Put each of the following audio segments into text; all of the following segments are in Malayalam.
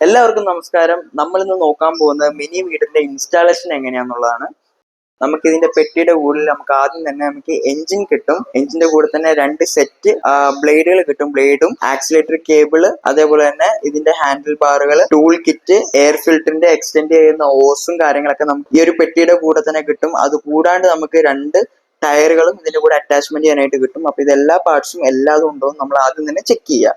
എല്ലാവർക്കും നമസ്കാരം. നമ്മൾ ഇന്ന് നോക്കാൻ പോകുന്നത് മിനി വീടിന്റെ ഇൻസ്റ്റാളേഷൻ എങ്ങനെയാന്നുള്ളതാണ്. നമുക്ക് ഇതിന്റെ പെട്ടിയുടെ കൂടിൽ നമുക്ക് ആദ്യം തന്നെ നമുക്ക് എഞ്ചിൻ കിട്ടും. എഞ്ചിന്റെ കൂടെ തന്നെ 2 സെറ്റ് ബ്ലേഡുകൾ കിട്ടും. ബ്ലേഡും ആക്സിലേറ്റർ കേബിള്, അതേപോലെ തന്നെ ഇതിന്റെ ഹാൻഡിൽ ബാറുകൾ, ടൂൾ കിറ്റ്, എയർ ഫിൽറ്ററിന്റെ എക്സ്റ്റെൻഡ് ചെയ്യുന്ന ഓസും കാര്യങ്ങളൊക്കെ നമുക്ക് ഈ ഒരു പെട്ടിയുടെ കൂടെ തന്നെ കിട്ടും. അത് കൂടാണ്ട് നമുക്ക് 2 ടയറുകളും ഇതിന്റെ കൂടെ അറ്റാച്ച്മെന്റ് ചെയ്യാനായിട്ട് കിട്ടും. അപ്പൊ ഇതെല്ലാ പാർട്സും എല്ലാതും ഉണ്ടോ എന്ന് നമ്മൾ ആദ്യം തന്നെ ചെക്ക് ചെയ്യുക.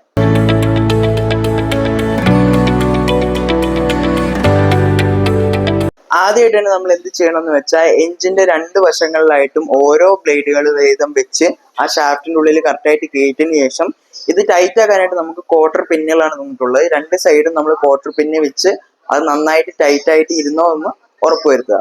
ആദ്യമായിട്ടാണ് നമ്മൾ എന്ത് ചെയ്യണമെന്ന് വെച്ചാൽ എഞ്ചിന്റെ 2 വശങ്ങളിലായിട്ടും ഓരോ ബ്ലേഡുകൾ വീതം വെച്ച് ആ ഷാഫ്റ്റിന്റെ ഉള്ളിൽ കറക്റ്റായിട്ട് കയറ്റിയതിനു ശേഷം ഇത് ടൈറ്റ് ആക്കാനായിട്ട് നമുക്ക് ക്വാർട്ടർ പിന്നുകളാണ് തന്നിട്ടുള്ളത്. 2 സൈഡും നമ്മൾ ക്വാർട്ടർ പിന്ന് വെച്ച് അത് നന്നായിട്ട് ടൈറ്റ് ആയിട്ട് ഇരുന്നോ എന്ന് ഉറപ്പുവരുത്തുക.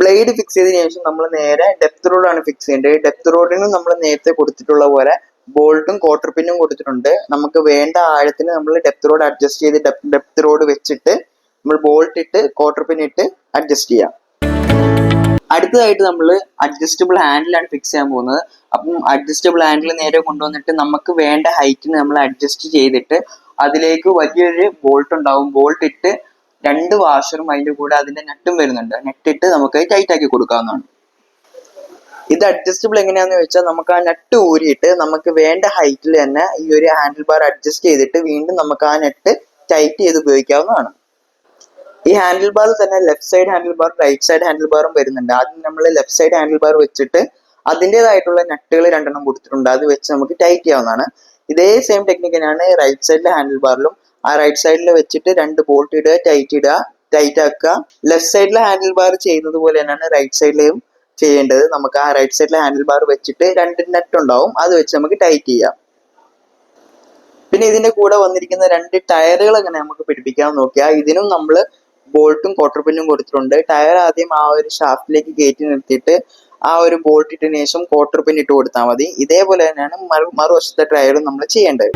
ബ്ലേഡ് ഫിക്സ് ചെയ്തതിനു ശേഷം നമ്മൾ നേരെ ഡെപ്ത് റോഡാണ് ഫിക്സ് ചെയ്യേണ്ടത്. ഡെപ്ത് റോഡിനും നമ്മൾ നേരത്തെ കൊടുത്തിട്ടുള്ള പോലെ ബോൾട്ടും ക്വാർട്ടർ പിന്നും കൊടുത്തിട്ടുണ്ട്. നമുക്ക് വേണ്ട ആഴത്തിന് നമ്മൾ ഡെപ്ത് റോഡ് അഡ്ജസ്റ്റ് ചെയ്ത് ഡെപ്ത് റോഡ് വെച്ചിട്ട് നമ്മൾ ബോൾട്ട് ഇട്ട് ക്വാർട്ടർ പിൻ ഇട്ട് അഡ്ജസ്റ്റ് ചെയ്യാം. അടുത്തതായിട്ട് നമ്മൾ അഡ്ജസ്റ്റബിൾ ഹാൻഡിലാണ് ഫിക്സ് ചെയ്യാൻ പോകുന്നത്. അപ്പം അഡ്ജസ്റ്റബിൾ ഹാൻഡിൽ നേരെ കൊണ്ടുവന്നിട്ട് നമുക്ക് വേണ്ട ഹൈറ്റിന് നമ്മൾ അഡ്ജസ്റ്റ് ചെയ്തിട്ട് അതിലേക്ക് വലിയൊരു ബോൾട്ട് ഉണ്ടാവും. ബോൾട്ട് ഇട്ട് 2 വാഷറും അതിൻ്റെ കൂടെ അതിന്റെ നെട്ടും വരുന്നുണ്ട്. നെട്ടിട്ട് നമുക്ക് ടൈറ്റ് ആക്കി കൊടുക്കാവുന്നതാണ്. ഇത് അഡ്ജസ്റ്റബിൾ എങ്ങനെയാന്ന് വെച്ചാൽ നമുക്ക് ആ നെട്ട് ഊരിയിട്ട് നമുക്ക് വേണ്ട ഹൈറ്റിൽ തന്നെ ഈ ഒരു ഹാൻഡിൽ ബാർ അഡ്ജസ്റ്റ് ചെയ്തിട്ട് വീണ്ടും നമുക്ക് ആ നെട്ട് ടൈറ്റ് ചെയ്ത് ഉപയോഗിക്കാവുന്നതാണ്. ഈ ഹാൻഡിൽ ബാറിൽ തന്നെ left side handle bar, right side handle ബാറും വരുന്നുണ്ട്. ആദ്യം നമ്മൾ ലെഫ്റ്റ് സൈഡ് ഹാൻഡിൽ ബാർ വെച്ചിട്ട് അതിൻ്റെതായിട്ടുള്ള നെട്ടുകൾ 2 കൊടുത്തിട്ടുണ്ട്. അത് വെച്ച് നമുക്ക് ടൈറ്റ് ചെയ്യാവുന്നതാണ്. ഇതേ സെയിം ടെക്നിക്ക് തന്നെയാണ് റൈറ്റ് സൈഡിലെ ഹാൻഡിൽ ബാറിലും. ആ റൈറ്റ് സൈഡിൽ വെച്ചിട്ട് 2 ബോൾട്ട് ഇടുക, ടൈറ്റ് ആക്കുക. ലെഫ്റ്റ് സൈഡിലെ ഹാൻഡിൽ ബാർ ചെയ്യുന്നത് പോലെ തന്നെയാണ് റൈറ്റ് സൈഡിലെയും ചെയ്യേണ്ടത്. നമുക്ക് ആ റൈറ്റ് സൈഡിലെ ഹാൻഡിൽ ബാർ വെച്ചിട്ട് 2 നെറ്റ് ഉണ്ടാവും. അത് വെച്ച് നമുക്ക് ടൈറ്റ് ചെയ്യാം. പിന്നെ ഇതിന്റെ കൂടെ വന്നിരിക്കുന്ന 2 ടയറുകൾ എങ്ങനെ നമുക്ക് പിടിപ്പിക്കാൻ നോക്കിയാൽ ഇതിനും നമ്മൾ ബോൾട്ടും ക്വാർട്ടർ പിന്നും കൊടുത്തിട്ടുണ്ട്. ടയർ ആദ്യം ആ ഒരു ഷാഫ്റ്റിലേക്ക് കയറ്റി നിർത്തിയിട്ട് ആ ഒരു ബോൾട്ട് ഇട്ടതിന് ശേഷം ക്വാർട്ടർ പിൻ ഇട്ട് കൊടുത്താൽ മതി. ഇതേപോലെ തന്നെയാണ് മറുവശത്തെ ടയറും നമ്മൾ ചെയ്യേണ്ടത്.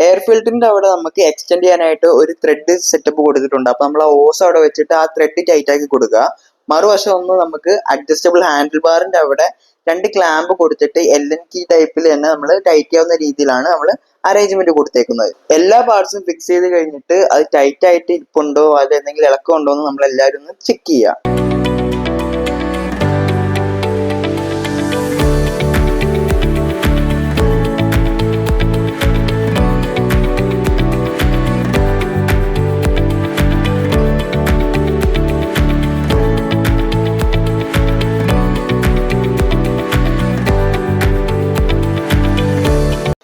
എയർ ഫിൽറ്ററിന്റെ അവിടെ നമുക്ക് എക്സ്റ്റെൻഡ് ചെയ്യാനായിട്ട് ഒരു ത്രെഡ് സെറ്റപ്പ് കൊടുത്തിട്ടുണ്ട്. അപ്പൊ നമ്മൾ ആ ഓസ് അവിടെ വെച്ചിട്ട് ആ ത്രെഡ് ടൈറ്റ് ആക്കി കൊടുക്കുക. മറുവശം ഒന്ന് നമുക്ക് അഡ്ജസ്റ്റബിൾ ഹാൻഡിൽ ബാറിന്റെ അവിടെ 2 ക്ലാമ്പ് കൊടുത്തിട്ട് LN കീ ടൈപ്പിൽ തന്നെ നമ്മൾ ടൈറ്റ് ചെയ്യാവുന്ന രീതിയിലാണ് നമ്മൾ അറേഞ്ച്മെന്റ് കൊടുത്തേക്കുന്നത്. എല്ലാ പാർട്സും ഫിക്സ് ചെയ്ത് കഴിഞ്ഞിട്ട് അത് ടൈറ്റ് ആയിട്ട് ഇരിപ്പുണ്ടോ, അത് എന്തെങ്കിലും ഇളക്കം ഉണ്ടോ എന്ന് നമ്മൾ എല്ലാവരും ഒന്ന് ചെക്ക് ചെയ്യുക.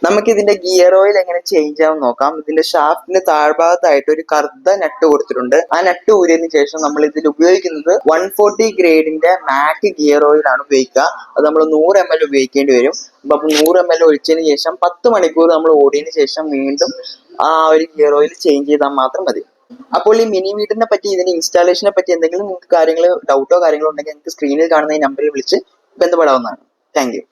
നമുക്ക് ഇതിന്റെ ഗിയർ ഓയിൽ എങ്ങനെ ചേഞ്ച് ആവും നോക്കാം. ഇതിന്റെ ഷാഫ്റ്റിന് താഴ്ഭാഗത്തായിട്ട് ഒരു കറുത്ത നട്ട് കൊടുത്തിട്ടുണ്ട്. ആ നട്ട് ഊരിയതിനു ശേഷം നമ്മൾ ഇതിൽ ഉപയോഗിക്കുന്നത് 140 ഗ്രേഡിന്റെ മാക് ഗിയർ ഓയിൽ ആണ് ഉപയോഗിക്കുക. അത് നമ്മൾ 100 ml ഉപയോഗിക്കേണ്ടി വരും. അപ്പൊ 100 ml ഒഴിച്ചതിന് ശേഷം 10 മണിക്കൂർ നമ്മൾ ഓടിയതിനു ശേഷം വീണ്ടും ആ ഒരു ഗിയർ ഓയിൽ ചേഞ്ച് ചെയ്താൽ മാത്രം മതി. അപ്പോൾ ഈ മിനി വീടിനെ പറ്റി, ഇതിന്റെ ഇൻസ്റ്റാളേഷനെ പറ്റി എന്തെങ്കിലും നിങ്ങൾക്ക് ഡൗട്ടോ കാര്യങ്ങളോ ഉണ്ടെങ്കിൽ നിങ്ങൾക്ക് സ്ക്രീനിൽ കാണുന്ന ഈ നമ്പറിൽ വിളിച്ച് ബന്ധപ്പെടാവുന്നതാണ്. Thank you.